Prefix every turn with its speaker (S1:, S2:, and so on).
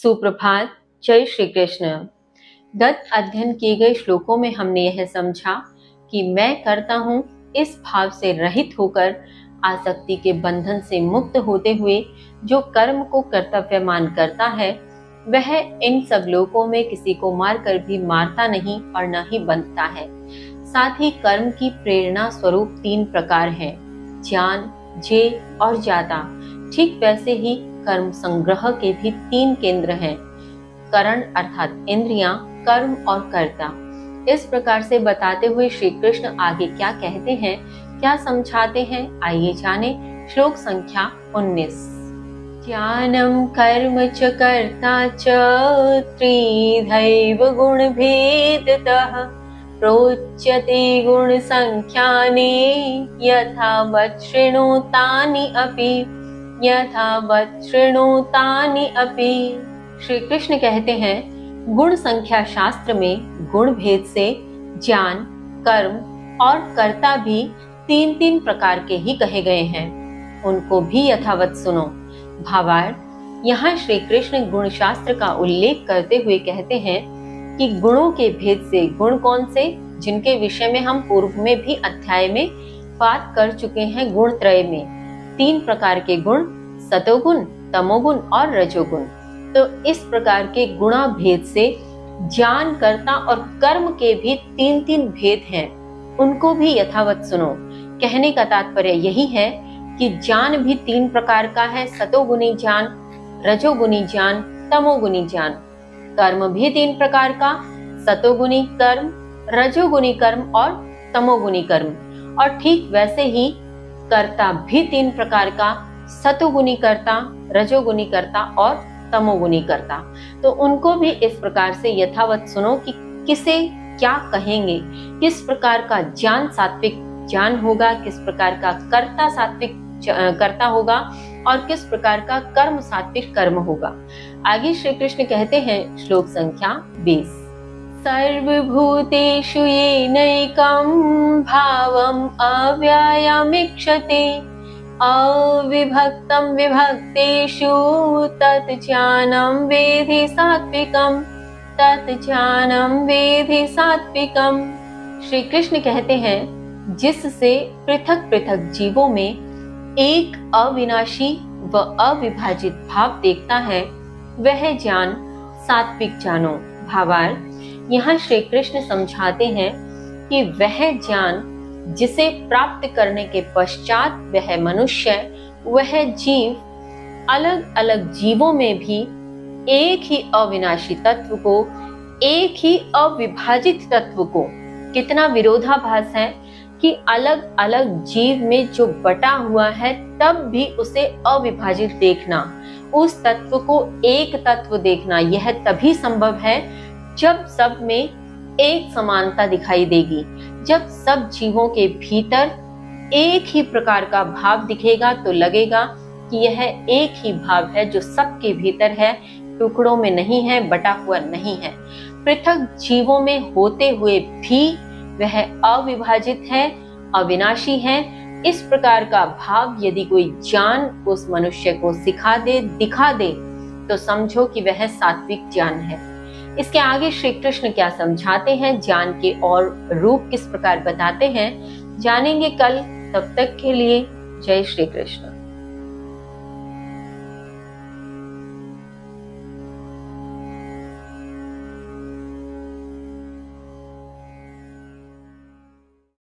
S1: सुप्रभात। जय श्री कृष्ण। गत अध्ययन किए गए श्लोकों में हमने यह समझा कि मैं करता हूँ इस भाव से रहित होकर आसक्ति के बंधन से मुक्त होते हुए जो कर्म को कर्तव्यमान करता है वह इन सब लोकों में किसी को मारकर भी मारता नहीं और न ही बंधता है। साथ ही कर्म की प्रेरणा स्वरूप 3 प्रकार हैं, ज्ञान, जेय और ज्ञाता। ठीक वैसे ही कर्म संग्रह के भी 3 केंद्र हैं, करण अर्थात इंद्रियां, कर्म और कर्ता। इस प्रकार से बताते हुए श्री कृष्ण आगे क्या कहते हैं, क्या समझाते हैं, आइए जाने। श्लोक संख्या 19। ज्ञानम कर्म च कर्ता च त्रिधैव गुण भेदतः प्रोच्यते गुण संख्याने यथावत् शृणुतानि अपि। श्री कृष्ण कहते हैं गुण संख्या शास्त्र में गुण भेद से ज्ञान, कर्म और कर्ता भी 3 प्रकार के ही कहे गए हैं, उनको भी यथावत सुनो। भावार्थ, यहाँ श्री कृष्ण गुण शास्त्र का उल्लेख करते हुए कहते हैं कि गुणों के भेद से, गुण कौन से, जिनके विषय में हम पूर्व में भी अध्याय में बात कर चुके हैं। गुण त्रय में 3 प्रकार के गुण, सतोगुण, तमोगुण और रजोगुण। तो इस प्रकार के गुणा भेद से ज्ञान, कर्ता और कर्म के भी 3 भेद हैं, उनको भी यथावत सुनो। कहने का तात्पर्य यही है कि ज्ञान भी 3 प्रकार का है, सतोगुणी ज्ञान, रजोगुणी ज्ञान, तमोगुणी ज्ञान। कर्म भी 3 प्रकार का, सतोगुणी कर्म, रजोगुणी कर्म और तमोगुणी कर्म। और ठीक वैसे ही कर्ता भी 3 प्रकार का, सतोगुणी कर्ता, रजोगुणी कर्ता और तमोगुणी कर्ता। तो उनको भी इस प्रकार से यथावत सुनो कि किसे क्या कहेंगे, किस प्रकार का ज्ञान सात्विक ज्ञान होगा, किस प्रकार का कर्ता सात्विक कर्ता होगा और किस प्रकार का कर्म सात्विक कर्म होगा। आगे श्री कृष्ण कहते हैं श्लोक संख्या 20। सर्वभूतेषु येनैकं भावम् अव्ययमीक्षते अविभक्तं विभक्तेषु तत् ज्ञानं वेधि सात्विकम्। श्री कृष्ण कहते हैं जिससे पृथक पृथक जीवों में एक अविनाशी व अविभाजित भाव देखता है वह ज्ञान सात्विक जानो। भावार्थ, यहाँ श्री कृष्ण समझाते हैं कि वह ज्ञान जिसे प्राप्त करने के पश्चात वह मनुष्य, वह जीव अलग अलग जीवों में भी एक ही अविनाशी तत्व को, एक ही अविभाजित तत्व को, कितना विरोधाभास है कि अलग अलग जीव में जो बटा हुआ है तब भी उसे अविभाजित देखना, उस तत्व को एक तत्व देखना, यह तभी संभव है जब सब में एक समानता दिखाई देगी, जब सब जीवों के भीतर एक ही प्रकार का भाव दिखेगा तो लगेगा कि यह एक ही भाव है जो सबके भीतर है, टुकड़ों में नहीं है, बटा हुआ नहीं है। पृथक जीवों में होते हुए भी वह अविभाजित है, अविनाशी है। इस प्रकार का भाव यदि कोई ज्ञान उस मनुष्य को सिखा दे, दिखा दे, तो समझो कि वह सात्विक ज्ञान है। इसके आगे श्री कृष्ण क्या समझाते हैं, ज्ञान के और रूप किस प्रकार बताते हैं, जानेंगे कल। तब तक के लिए जय श्री कृष्ण।